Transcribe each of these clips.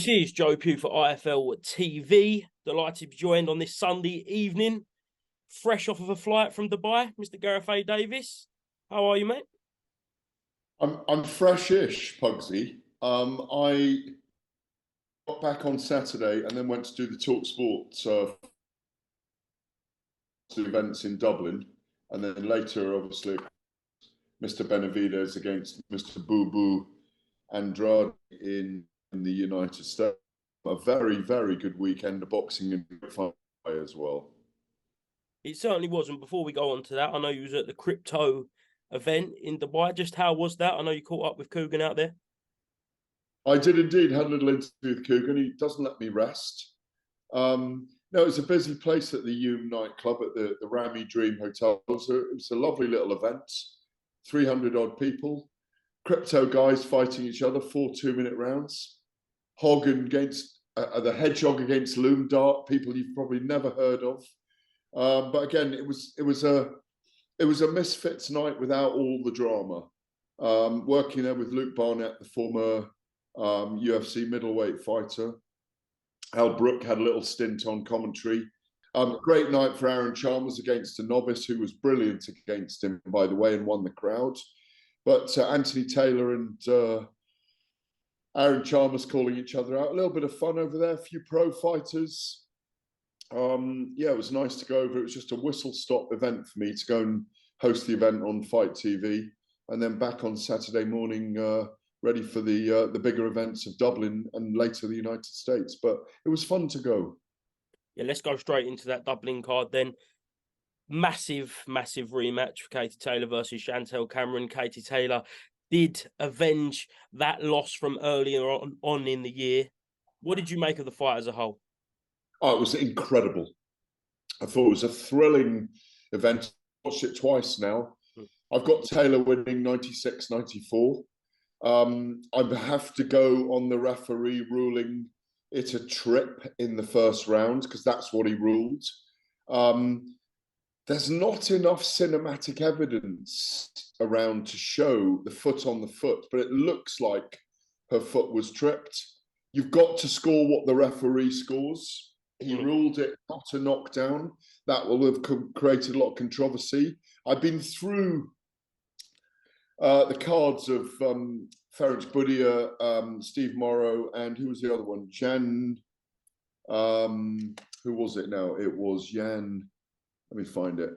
This is Joe Pugh for IFL TV. Delighted to be joined on this Sunday evening, fresh off of a flight from Dubai, Mr. Gareth A. Davies. How are you, mate? I'm fresh-ish, Pugsy. I got back on Saturday and then went to do the Talk Sport events in Dublin, and then later, obviously, Mr. Benavides against Mr. Boo Boo Andrade in the United States. A very, very good weekend of boxing and fun as well. It certainly was. And before we go on to that, I know you was at the crypto event in Dubai. Just how was that? I know you caught up with Coogan out there. I did indeed. Had a little interview with Coogan. He doesn't let me rest. No, it's a busy place at the EUBANK nightclub at the Rami Dream Hotel. It was a lovely little event. 300 odd people. Crypto guys fighting each other, 4 2-minute rounds. Hog against the hedgehog against Loom Dart, people you've probably never heard of. But again, it was a misfits night without all the drama. Working there with Luke Barnett, the former UFC middleweight fighter. Al Brook had a little stint on commentary. Great night for Aaron Chalmers against a novice who was brilliant against him, by the way, and won the crowd. But Anthony Taylor and Aaron Chalmers calling each other out. A little bit of fun over there, a few pro fighters. Yeah, it was nice to go over. It was just a whistle-stop event for me to go and host the event on Fight TV, and then back on Saturday morning, ready for the bigger events of Dublin and later the United States. But it was fun to go. Yeah, let's go straight into that Dublin card then. Massive rematch for Katie Taylor versus Chantel Cameron. Katie Taylor did avenge that loss from earlier on in the year. What did you make of the fight as a whole? Oh, it was incredible. I thought it was a thrilling event. I've watched it twice now. I've got Taylor winning 96-94. I have to go on the referee ruling it a trip in the first round, because that's what he ruled. There's not enough cinematic evidence around to show the foot on the foot, but it looks like her foot was tripped. You've got to score what the referee scores. He ruled it not a knockdown. That will have created a lot of controversy. I've been through the cards of Ferenc Budia, Steve Morrow, and who was the other one? Jan. Who was it now? It was Jan. Let me find it.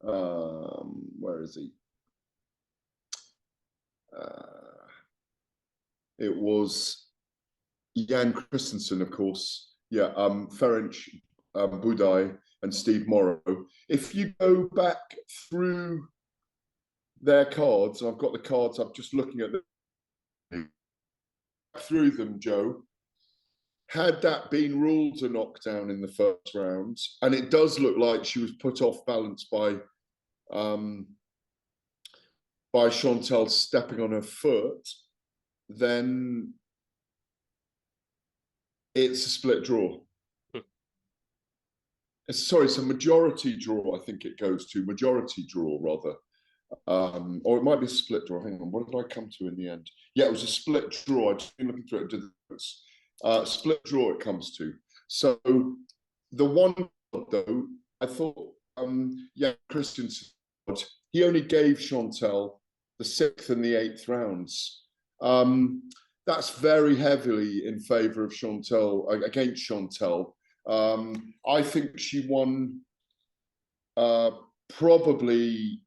Where is he? It was Jan Christensen, of course. Yeah, Ferenc Budai and Steve Morrow. If you go back through their cards, I've got the cards, I'm just looking at them. Through them, Joe. Had that been ruled a knockdown in the first round, and it does look like she was put off balance by Chantel stepping on her foot, then it's a split draw. Sorry, it's a majority draw, I think it goes to. Majority draw, rather. Or it might be a split draw. Hang on, what did I come to in the end? Yeah, it was a split draw. I've just been looking through it. Split draw it comes to. So the one, though, I thought, yeah, Christensen, he only gave Chantel the 6th and the 8th rounds. That's very heavily in favour of Chantel, against Chantel. I think she won probably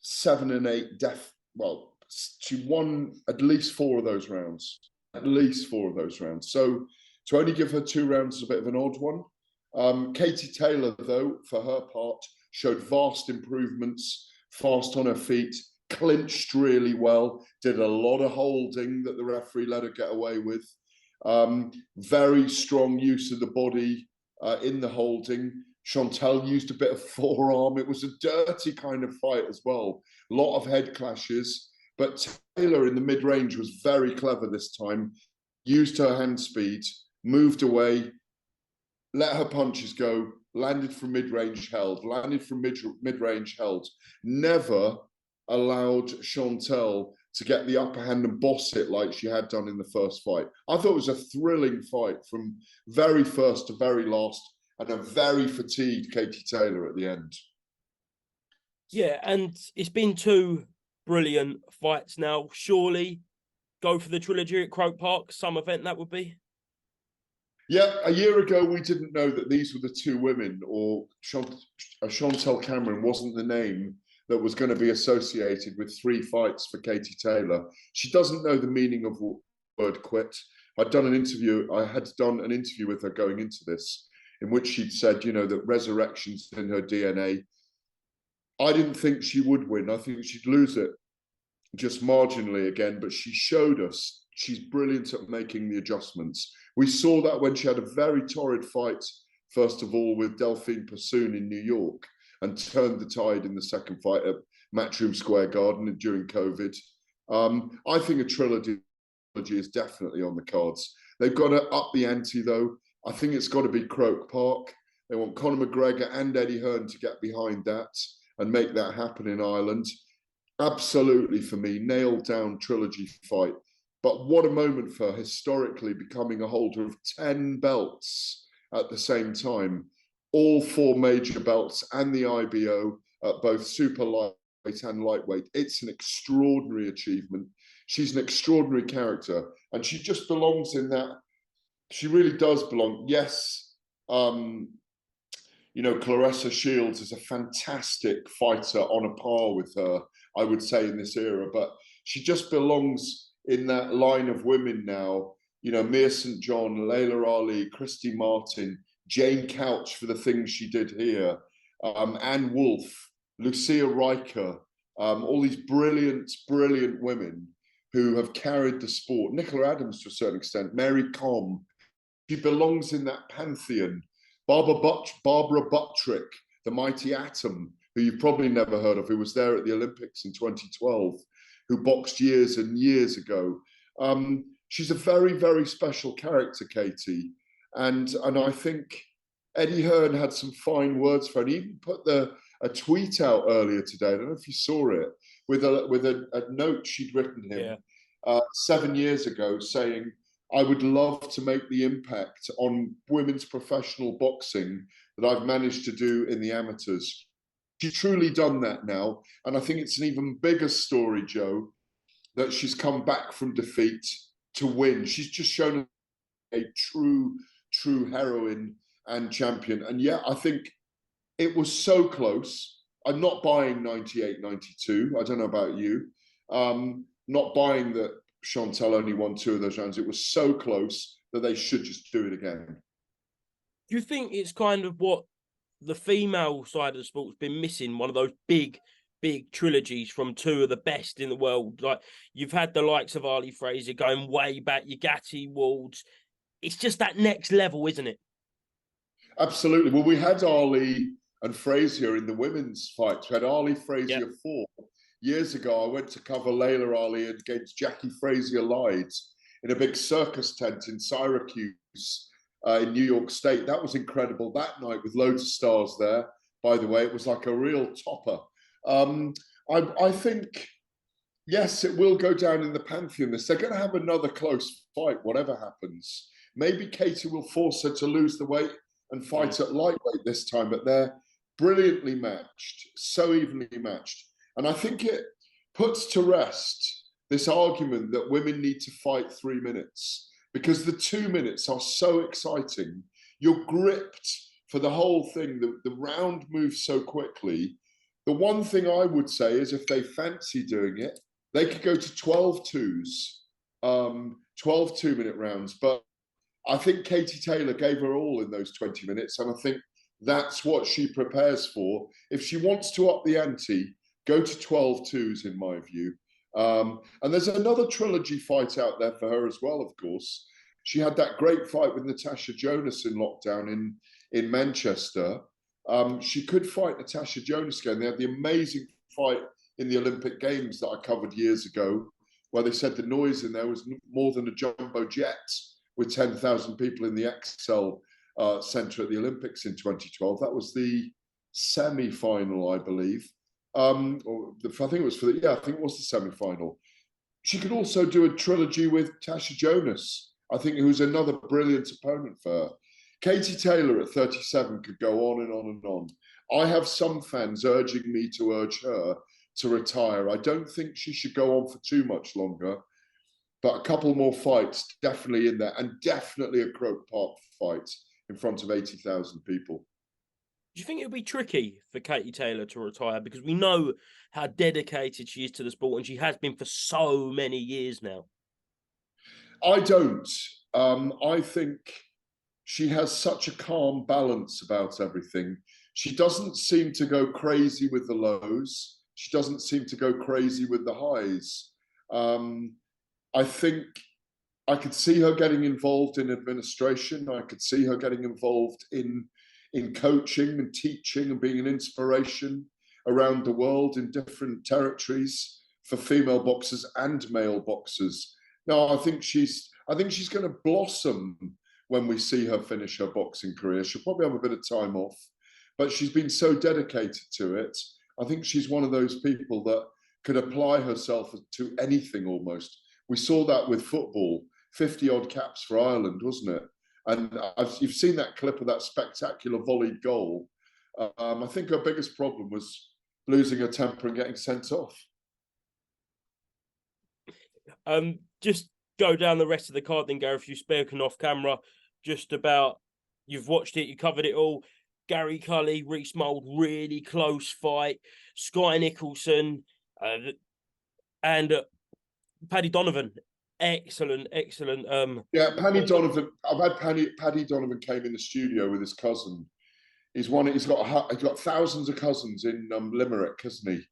7 and 8 well, she won at least 4 of those rounds. At least 4 of those rounds. So to only give her 2 rounds is a bit of an odd one. Katie Taylor, though, for her part, showed vast improvements, fast on her feet, clinched really well, did a lot of holding that the referee let her get away with. Very strong use of the body in the holding. Chantel used a bit of forearm. It was a dirty kind of fight as well. A lot of head clashes. But Taylor in the mid-range was very clever this time. Used her hand speed, moved away, let her punches go, landed from mid-range, held, landed from mid-range, held. Never allowed Chantel to get the upper hand and boss it like she had done in the first fight. I thought it was a thrilling fight from very first to very last, and a very fatigued Katie Taylor at the end. Yeah, and it's been two brilliant fights now. Surely go for the trilogy at Croke Park, some event that would be. Yeah, a year ago we didn't know that these were the two women, or Chantel Cameron wasn't the name that was going to be associated with 3 fights for Katie Taylor. She doesn't know the meaning of the word quit. I had done an interview with her going into this, in which she'd said, you know, that resurrection's in her DNA. I didn't think she would win. I think she'd lose it just marginally again, but she showed us she's brilliant at making the adjustments. We saw that when she had a very torrid fight, first of all, with Delphine Persoon in New York, and turned the tide in the second fight at Matchroom Square Garden during COVID. I think a trilogy is definitely on the cards. They've got to up the ante, though. I think it's got to be Croke Park. They want Conor McGregor and Eddie Hearn to get behind that and make that happen in Ireland. Absolutely, for me, nailed down trilogy fight. But what a moment for her, historically becoming a holder of 10 belts at the same time. All 4 major belts and the IBO at both super lightweight and lightweight. It's an extraordinary achievement. She's an extraordinary character, and she just belongs in that. She really does belong. Yes, you know, Claressa Shields is a fantastic fighter on a par with her, I would say, in this era, but she just belongs in that line of women now. You know, Mia St. John, Layla Ali, Christy Martin, Jane Couch for the things she did here, Anne Wolfe, Lucia Riker, all these brilliant, brilliant women who have carried the sport. Nicola Adams to a certain extent, Mary Kom. She belongs in that pantheon. Barbara Buttrick, the mighty Atom, who you've probably never heard of, who was there at the Olympics in 2012, who boxed years and years ago. She's a very, very special character, Katie. And I think Eddie Hearn had some fine words for her. And he even put a tweet out earlier today. I don't know if you saw it, with a note she'd written him 7 years ago saying, I would love to make the impact on women's professional boxing that I've managed to do in the amateurs. She's truly done that now. And I think it's an even bigger story, Joe, that she's come back from defeat to win. She's just shown a true heroine and champion. And yeah, I think it was so close. I'm not buying 98, 92. I don't know about you. Not buying that Chantel only won 2 of those rounds. It was so close that they should just do it again. Do you think it's kind of what the female side of the sport's been missing? One of those big trilogies from 2 of the best in the world. Like, you've had the likes of Ali Fraser going way back, your Gatti Walds. It's just that next level, isn't it? Absolutely. Well, we had Ali and Frazier in the women's fights. We had Ali Frazier 4 years ago. I went to cover Layla Ali against Jackie Frazier Lides in a big circus tent in Syracuse in New York State. That was incredible that night, with loads of stars there. By the way, it was like a real topper. I think, yes, it will go down in the pantheon. They're going to have another close fight, whatever happens. Maybe Katie will force her to lose the weight and fight at lightweight this time, but they're brilliantly matched, so evenly matched. And I think it puts to rest this argument that women need to fight 3 minutes, because the 2 minutes are so exciting. You're gripped for the whole thing. The round moves so quickly. The one thing I would say is, if they fancy doing it, they could go to 12 twos, 12 2-minute rounds. But I think Katie Taylor gave her all in those 20 minutes. And I think that's what she prepares for. If she wants to up the ante, go to 12 twos, in my view. And there's another trilogy fight out there for her as well, of course. She had that great fight with Natasha Jonas in lockdown in Manchester. She could fight Natasha Jonas again. They had the amazing fight in the Olympic Games that I covered years ago, where they said the noise in there was more than a jumbo jet, with 10,000 people in the Excel Centre at the Olympics in 2012. That was the semi-final, I believe. I think it was I think it was the semi-final. she could also do a trilogy with Tasha Jonas, I think, who's another brilliant opponent for her. Katie Taylor at 37 could go on and on and on. I have some fans urging me to urge her to retire. I don't think she should go on for too much longer, but a couple more fights definitely in there, and definitely a Croke Park fight in front of 80,000 people. Do you think it would be tricky for Katie Taylor to retire? Because we know how dedicated she is to the sport, and she has been for so many years now. I don't. I think she has such a calm balance about everything. She doesn't seem to go crazy with the lows. She doesn't seem to go crazy with the highs. I think I could see her getting involved in administration. I could see her getting involved in coaching and teaching and being an inspiration around the world in different territories for female boxers and male boxers. No, I think she's going to blossom when we see her finish her boxing career. She'll probably have a bit of time off, but she's been so dedicated to it. I think she's one of those people that could apply herself to anything almost. We saw that with football, 50-odd caps for Ireland, wasn't it? And you've seen that clip of that spectacular volleyed goal. I think her biggest problem was losing her temper and getting sent off. Just go down the rest of the card then, Gareth. You've spoken off camera just about, you've watched it, you covered it all. Gary Cully, Reece Mould, really close fight. Sky Nicholson and Paddy Donovan. Excellent. Yeah, Paddy Donovan. I've had Paddy Donovan came in the studio with his cousin. He's got thousands of cousins in Limerick, hasn't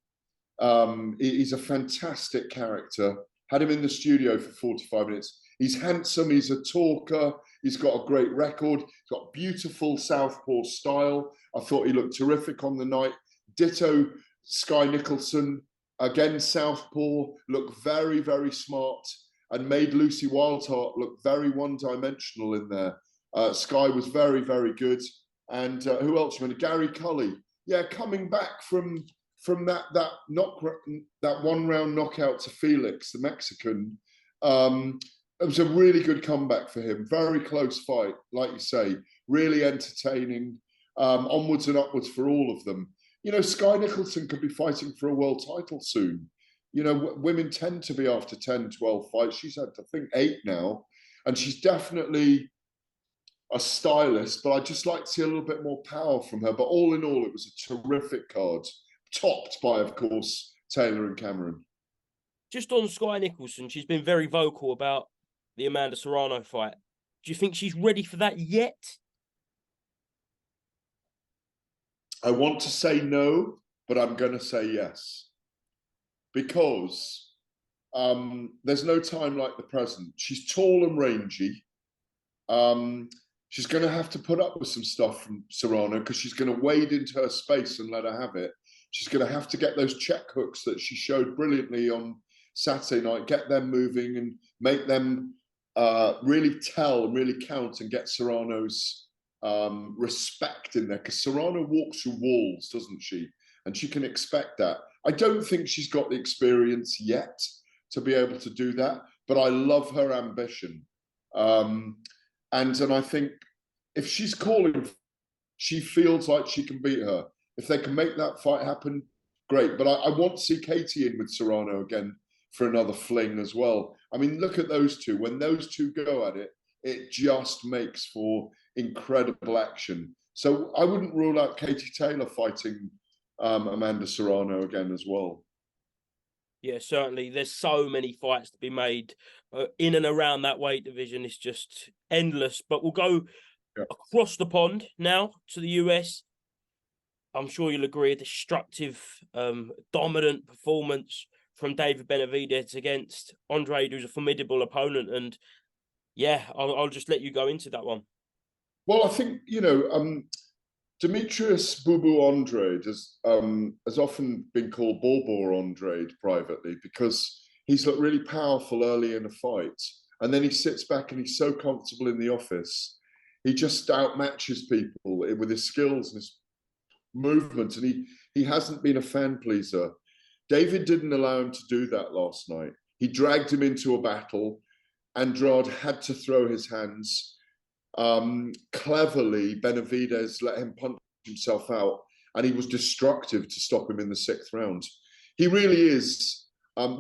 he? He's a fantastic character. Had him in the studio for 45 minutes. He's handsome. He's a talker. He's got a great record. He's got beautiful southpaw style. I thought he looked terrific on the night. Ditto Sky Nicholson. Again, southpaw. Looked very, very smart and made Lucy Wildheart look very one-dimensional in there. Sky was very, very good. And who else? Gary Cully. Yeah, coming back from that one-round knockout to Felix, the Mexican. It was a really good comeback for him. Very close fight, like you say. Really entertaining. Onwards and upwards for all of them. You know, Sky Nicholson could be fighting for a world title soon. You know, women tend to be after 10, 12 fights. She's had, I think, 8 now. And she's definitely a stylist, but I'd just like to see a little bit more power from her. But all in all, it was a terrific card. Topped by, of course, Taylor and Cameron. Just on Sky Nicholson, she's been very vocal about the Amanda Serrano fight. Do you think she's ready for that yet? I want to say no, but I'm going to say yes. Because there's no time like the present. She's tall and rangy. She's going to have to put up with some stuff from Serrano because she's going to wade into her space and let her have it. She's going to have to get those check hooks that she showed brilliantly on Saturday night, get them moving and make them really tell and really count and get Serrano's respect in there. Because Serrano walks through walls, doesn't she? And she can expect that. I don't think she's got the experience yet to be able to do that, but I love her ambition. And I think if she's calling, she feels like she can beat her. If they can make that fight happen, great. But I want to see Katie in with Serrano again for another fling as well. I mean, look at those two. When those two go at it, it just makes for incredible action. So I wouldn't rule out Katie Taylor fighting Amanda Serrano again as well. Yeah, certainly. There's so many fights to be made in and around that weight division. It's just endless. But we'll go across the pond now to the US. I'm sure you'll agree, a destructive, dominant performance from David Benavidez against Andrade, who's a formidable opponent. And yeah, I'll just let you go into that one. Well, I think, you know, Demetrius Bubu Andrade has often been called Borbor Andrade privately because he's looked really powerful early in a fight. And then he sits back and he's so comfortable in the office. He just outmatches people with his skills and his movement. And he hasn't been a fan pleaser. David didn't allow him to do that last night. He dragged him into a battle. Andrade had to throw his hands. Cleverly, Benavidez let him punch himself out, and he was destructive to stop him in the 6th round. He really is.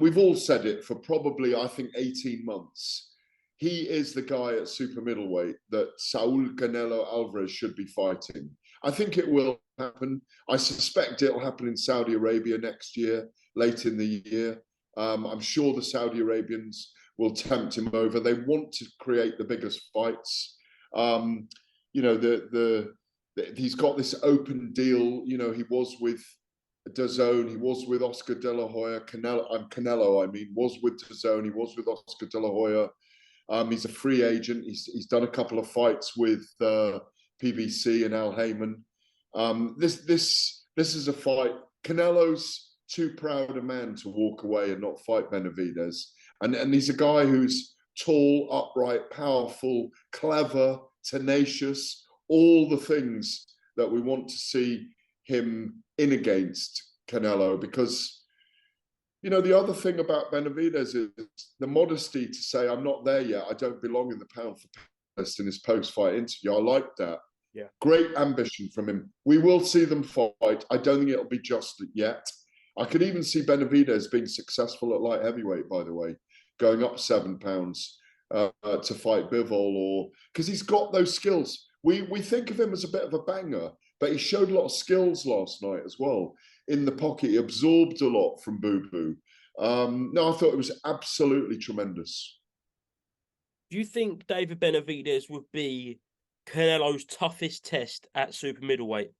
We've all said it for probably, I think, 18 months. He is the guy at super middleweight that Saul Canelo Alvarez should be fighting. I think it will happen. I suspect it'll happen in Saudi Arabia next year, late in the year. I'm sure the Saudi Arabians will tempt him over. They want to create the biggest fights. You know, he's got this open deal. You know, he was with DAZN, he was with Oscar De La Hoya. Canelo, I mean, was with DAZN, he was with Oscar De La Hoya. He's a free agent. He's done a couple of fights with PBC and Al Heyman. This is a fight. Canelo's too proud a man to walk away and not fight Benavidez. And he's a guy who's tall, upright, powerful, clever, tenacious, all the things that we want to see him in against Canelo. Because, you know, the other thing about Benavidez is the modesty to say, I'm not there yet. I don't belong in the pound for pound list in his post-fight interview. I like that. Yeah. Great ambition from him. We will see them fight. I don't think it'll be just yet. I could even see Benavidez being successful at light heavyweight, by the way, going up 7 pounds to fight Bivol, or because he's got those skills. We think of him as a bit of a banger, but he showed a lot of skills last night as well. In the pocket, he absorbed a lot from Boo Boo. No, I thought it was absolutely tremendous. Do you think David Benavidez would be Canelo's toughest test at super middleweight?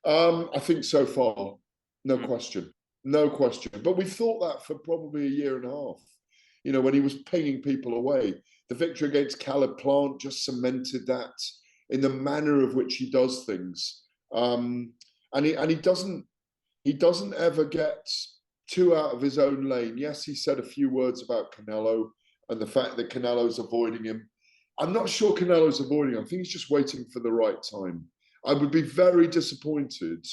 I think so far, no question. No question. But we've thought that for probably a year and a half. You know, when he was pinging people away. The victory against Caleb Plant just cemented that in the manner of which he does things. And he doesn't ever get too out of his own lane. Yes, he said a few words about Canelo and the fact that Canelo's avoiding him. I'm not sure Canelo's avoiding him. I think he's just waiting for the right time. I would be very disappointed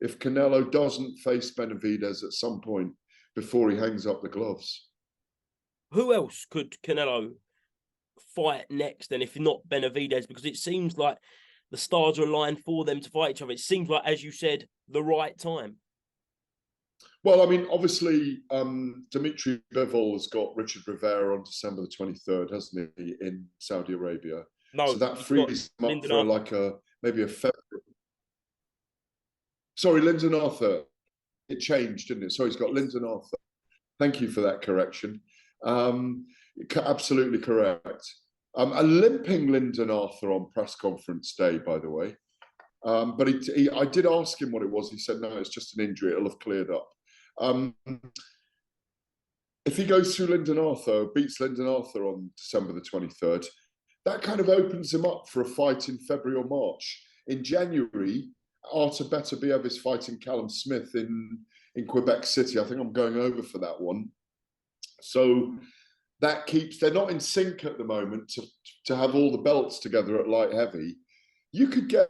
if Canelo doesn't face Benavidez at some point before he hangs up the gloves. Who else could Canelo fight next, and if not Benavidez? Because it seems like the stars are aligned for them to fight each other. It seems like, as you said, the right time. Well, I mean, obviously, Dimitri Bivol has got Richard Rivera on December the 23rd, hasn't he, in Saudi Arabia? No, so that frees him up Lyndon for Arthur. like maybe a February. Sorry, Lyndon Arthur. It changed, didn't it? So he's got Lyndon Arthur. Thank you for that correction. Absolutely correct. A limping Lyndon Arthur on press conference day, by the way. But I did ask him what it was. He said, no, it's just an injury. It'll have cleared up. If he goes through Lyndon Arthur, beats Lyndon Arthur on December the 23rd, that kind of opens him up for a fight in February or March. In January, Artur Beterbiev is fighting Callum Smith in Quebec City. I think I'm going over for that one. So that keeps, they're not in sync at the moment to have all the belts together at light heavy. You could get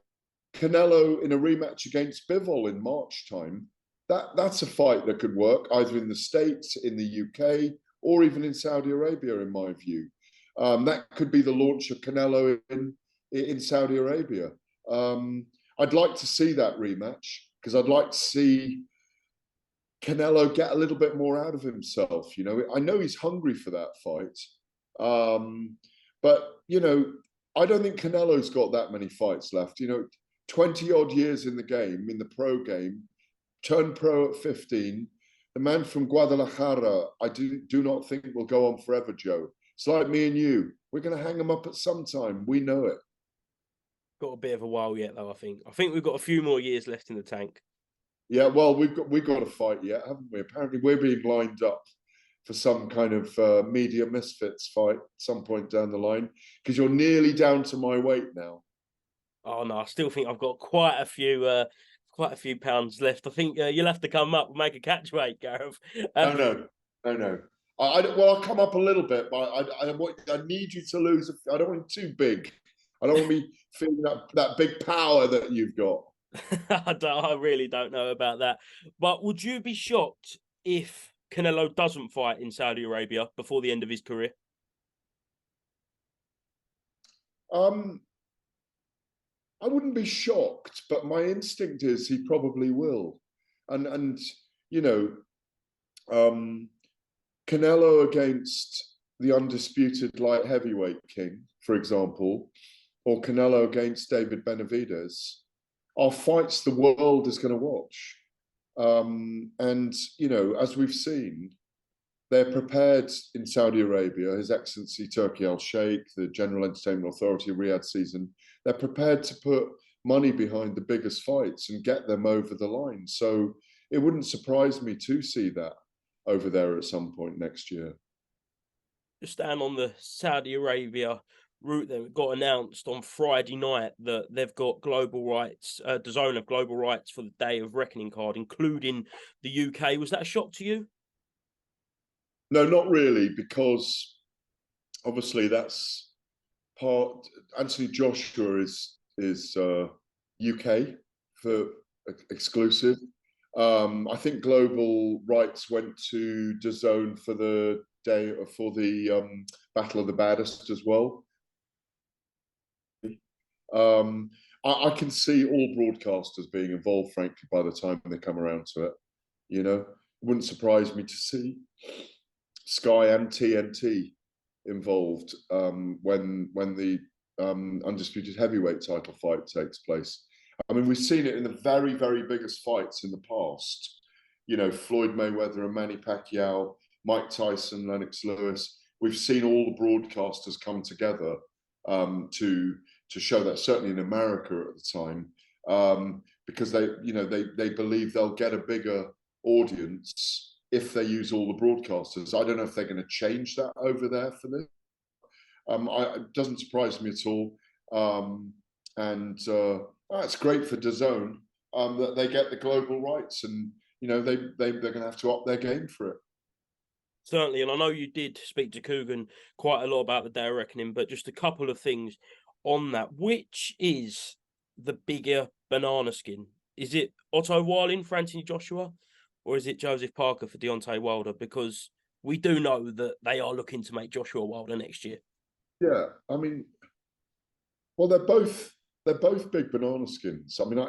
Canelo in a rematch against Bivol in March time. That's a fight that could work either in the States, in the UK, or even in Saudi Arabia, in my view. That could be the launch of Canelo in Saudi Arabia. I'd like to see that rematch because I'd like to see Canelo get a little bit more out of himself. You know, I know he's hungry for that fight. But, you know, I don't think Canelo's got that many fights left. You know, 20 odd years in the game, in the pro game, turned pro at 15. The man from Guadalajara, I do not think will go on forever, Joe. It's like me and you. We're going to hang him up at some time. We know it. Got a bit of a while yet, though, I think. I think we've got a few more years left in the tank. Yeah, well, we've got a fight yet, haven't we? Apparently, we're being lined up for some kind of media misfits fight at some point down the line because you're nearly down to my weight now. Oh no, I still think I've got quite a few pounds left. I think you'll have to come up and make a catch weight, Gareth. No. Well, I'll come up a little bit, but I need you to lose. I don't want you too big. I don't want to be feeling that big power that you've got. I really don't know about that. But would you be shocked if Canelo doesn't fight in Saudi Arabia before the end of his career? I wouldn't be shocked, but my instinct is he probably will. And you know, Canelo against the undisputed light heavyweight king, for example, or Canelo against David Benavidez, are fights the world is going to watch. And you know, as we've seen, they're prepared in Saudi Arabia, His Excellency Turki Al Sheikh, the General Entertainment Authority, Riyadh season, they're prepared to put money behind the biggest fights and get them over the line. So it wouldn't surprise me to see that over there at some point next year. Just stand on the Saudi Arabia route that got announced on Friday night that they've got global rights, DAZN have global rights for the Day of Reckoning card, including the UK. Was that a shock to you? No, not really, because obviously that's part. Anthony Joshua is UK for exclusive. I think global rights went to DAZN for the day for the Battle of the Baddest as well. I can see all broadcasters being involved, frankly, by the time they come around to it. You know, it wouldn't surprise me to see Sky and TNT involved when the undisputed heavyweight title fight takes place. I mean, we've seen it in the very, very biggest fights in the past. You know, Floyd Mayweather and Manny Pacquiao, Mike Tyson, Lennox Lewis. We've seen all the broadcasters come together to show that, certainly in America at the time, because they believe they'll get a bigger audience if they use all the broadcasters. I don't know if they're going to change that over there for this. It doesn't surprise me at all. It's great for DAZN that they get the global rights, and you know they're going to have to up their game for it. Certainly, and I know you did speak to Coogan quite a lot about the Day of Reckoning, but just a couple of things on that. Which is the bigger banana skin? Is it Otto Wallin for Anthony Joshua, or is it Joseph Parker for Deontay Wilder? Because we do know that they are looking to make Joshua Wilder next year. Yeah, I mean, well, they're both big banana skins. I mean,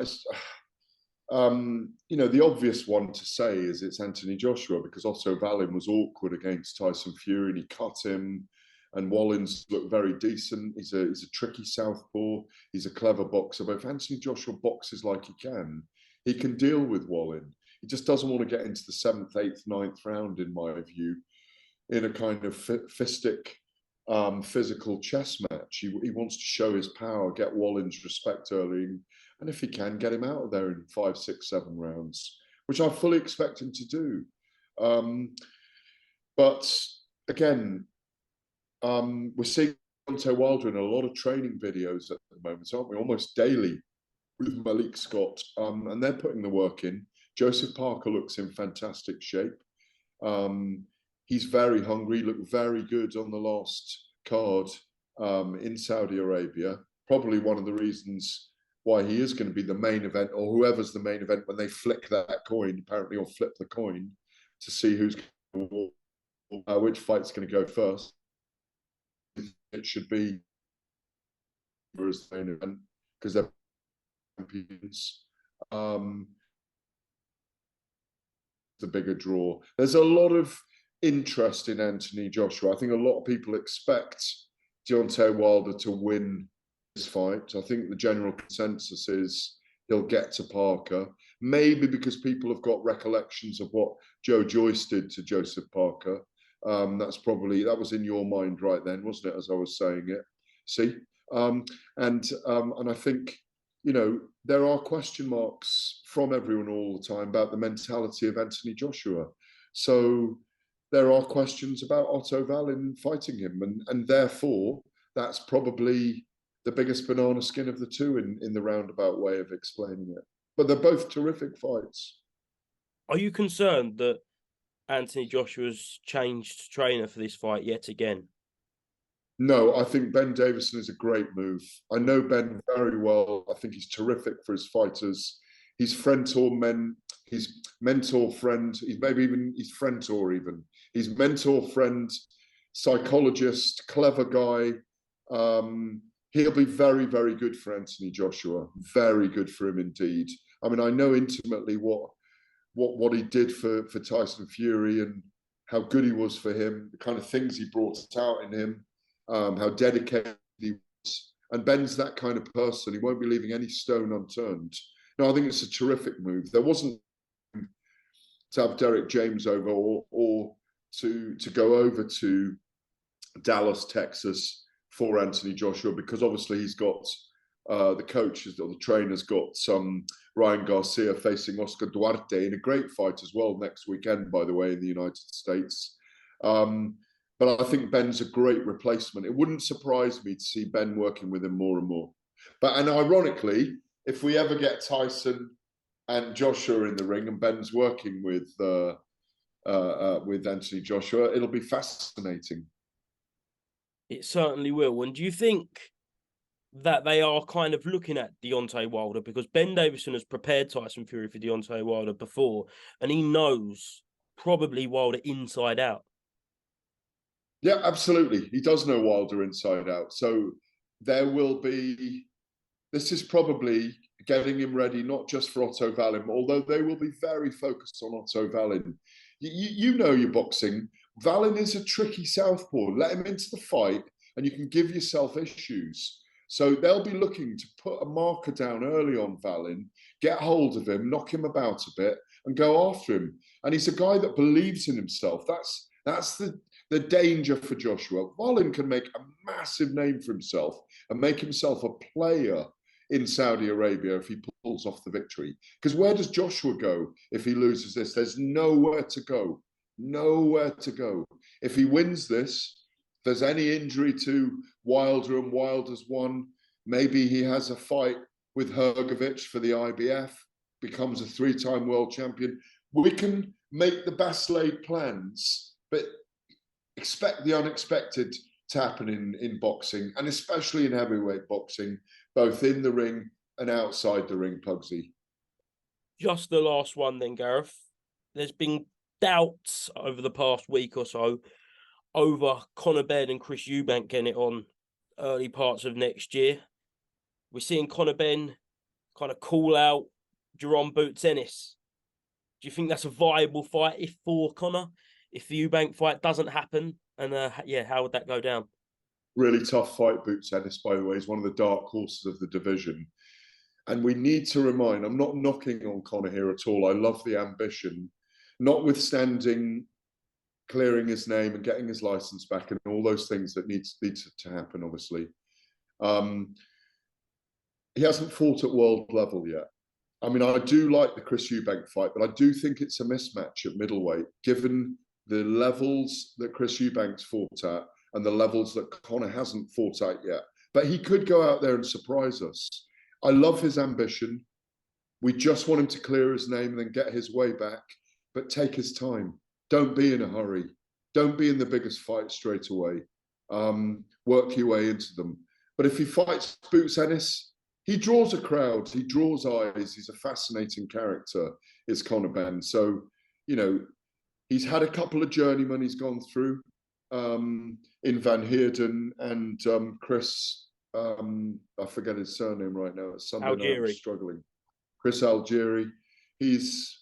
you know, the obvious one to say is it's Anthony Joshua, because Otto Wallin was awkward against Tyson Fury and he cut him. And Wallin's looked very decent. He's a tricky southpaw. He's a clever boxer. But if Anthony Joshua boxes like he can deal with Wallin. He just doesn't want to get into the 7th, 8th, 9th round, in my view, in a kind of fistic, physical chess match. He wants to show his power, get Wallin's respect early, and if he can, get him out of there in 5, 6, 7 rounds, which I fully expect him to do. But again, we're seeing Deontay Wilder in a lot of training videos at the moment, aren't we? Almost daily with Malik Scott, and they're putting the work in. Joseph Parker looks in fantastic shape. He's very hungry, looked very good on the last card in Saudi Arabia. Probably one of the reasons why he is going to be the main event, or whoever's the main event when they flick that coin, apparently, or flip the coin to see who's which fight's going to go first. It should be as the main event because they're champions. The bigger draw. There's a lot of interest in Anthony Joshua. I think a lot of people expect Deontay Wilder to win this fight. I think the general consensus is he'll get to Parker, maybe because people have got recollections of what Joe Joyce did to Joseph Parker. That was in your mind right then, wasn't it, as I was saying it? See? And I think, you know, there are question marks from everyone all the time about the mentality of Anthony Joshua. So there are questions about Otto Wallin fighting him, and therefore that's probably the biggest banana skin of the two in the roundabout way of explaining it. But they're both terrific fights. Are you concerned that Anthony Joshua's changed trainer for this fight yet again? No, I think Ben Davison is a great move. I know Ben very well. I think he's terrific for his fighters. He's friend-torn men. his mentor, friend. He's maybe even his friend-tor even. His mentor, friend, psychologist, clever guy. He'll be very, very good for Anthony Joshua. Very good for him indeed. I mean, I know intimately what he did for Tyson Fury and how good he was for him, the kind of things he brought out in him, how dedicated he was. And Benn's that kind of person. He won't be leaving any stone unturned. No, I think it's a terrific move. There wasn't to have Derek James over or to go over to Dallas, Texas for Anthony Joshua, because obviously he's got the coaches or the trainer's got Ryan Garcia facing Oscar Duarte in a great fight as well next weekend, by the way, in the United States. But I think Benn's a great replacement. It wouldn't surprise me to see Benn working with him more and more. And ironically, if we ever get Tyson and Joshua in the ring and Benn's working with Anthony Joshua, it'll be fascinating. It certainly will. And do you think that they are kind of looking at Deontay Wilder, because Ben Davison has prepared Tyson Fury for Deontay Wilder before, and he knows probably Wilder inside out? Yeah, absolutely. He does know Wilder inside out. So there will be, this is probably getting him ready, not just for Otto Wallin, although they will be very focused on Otto Wallin. You know your boxing. Wallin is a tricky southpaw. Let him into the fight and you can give yourself issues. So they'll be looking to put a marker down early on Wallin, get hold of him, knock him about a bit and go after him. And he's a guy that believes in himself. That's the danger for Joshua. Wallin can make a massive name for himself and make himself a player in Saudi Arabia if he pulls off the victory. Because where does Joshua go if he loses this? There's nowhere to go. Nowhere to go. If he wins this, if there's any injury to Wilder and Wilder's won, maybe he has a fight with Hrgovic for the IBF, becomes a 3-time world champion. We can make the best laid plans, but expect the unexpected to happen in boxing, and especially in heavyweight boxing, both in the ring and outside the ring, Pugsy. Just the last one then, Gareth. There's been doubts over the past week or so over Conor Benn and Chris Eubank getting it on early parts of next year. We're seeing Conor Benn kind of call out Jerome Boots Ennis. Do you think that's a viable fight for Conor if the Eubank fight doesn't happen? And yeah, how would that go down? Really tough fight, Boots Ennis, by the way. He's one of the dark horses of the division. And we need to remind, I'm not knocking on Conor here at all. I love the ambition, notwithstanding clearing his name and getting his license back and all those things that need to happen, obviously. He hasn't fought at world level yet. I mean, I do like the Chris Eubank fight, but I do think it's a mismatch at middleweight, given the levels that Chris Eubank's fought at and the levels that Conor hasn't fought at yet. But he could go out there and surprise us. I love his ambition. We just want him to clear his name and then get his way back, but take his time. Don't be in a hurry. Don't be in the biggest fight straight away. Work your way into them. But if he fights Boots Ennis, he draws a crowd, he draws eyes. He's a fascinating character, is Conor Benn. So, you know, he's had a couple of journeymen he's gone through in Van Heerden and Chris, I forget his surname right now. It's something I'm struggling. Chris Algieri. He's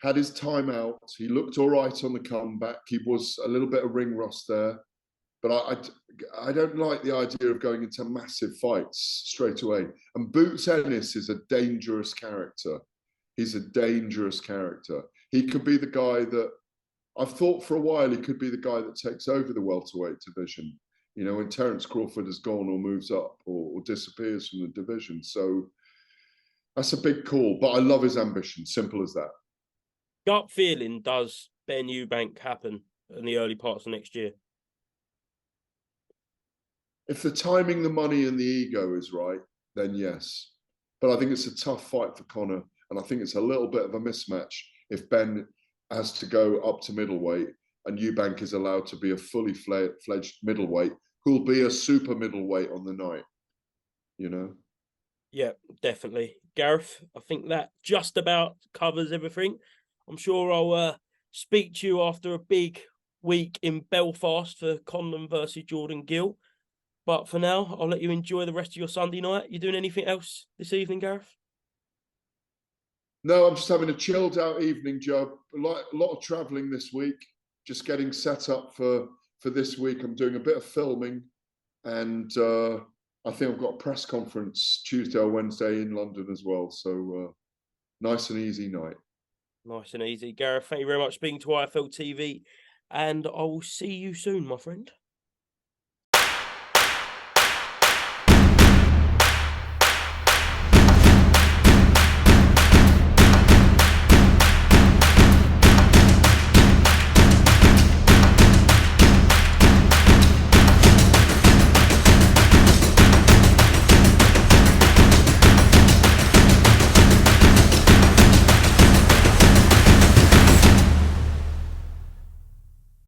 had his time out. He looked all right on the comeback. He was a little bit of ring rust there. But I don't like the idea of going into massive fights straight away. And Boots Ennis is a dangerous character. He's a dangerous character. He could be the guy that, I've thought for a while, he could be the guy that takes over the welterweight division. You know, when Terence Crawford is gone or moves up or disappears from the division. So that's a big call. But I love his ambition. Simple as that. Gut feeling, does Benn Eubank happen in the early parts of next year? If the timing, the money and the ego is right, then yes. But I think it's a tough fight for Conor. And I think it's a little bit of a mismatch if Benn has to go up to middleweight and Eubank is allowed to be a fully fledged middleweight who'll be a super middleweight on the night, you know? Yeah, definitely. Gareth, I think that just about covers everything. I'm sure I'll speak to you after a big week in Belfast for Condon versus Jordan Gill. But for now, I'll let you enjoy the rest of your Sunday night. You doing anything else this evening, Gareth? No, I'm just having a chilled out evening, Joe. A lot of traveling this week. Just getting set up for this week. I'm doing a bit of filming, and I think I've got a press conference Tuesday or Wednesday in London as well. So nice and easy night. Nice and easy. Gareth, thank you very much for speaking to IFL TV, and I will see you soon, my friend.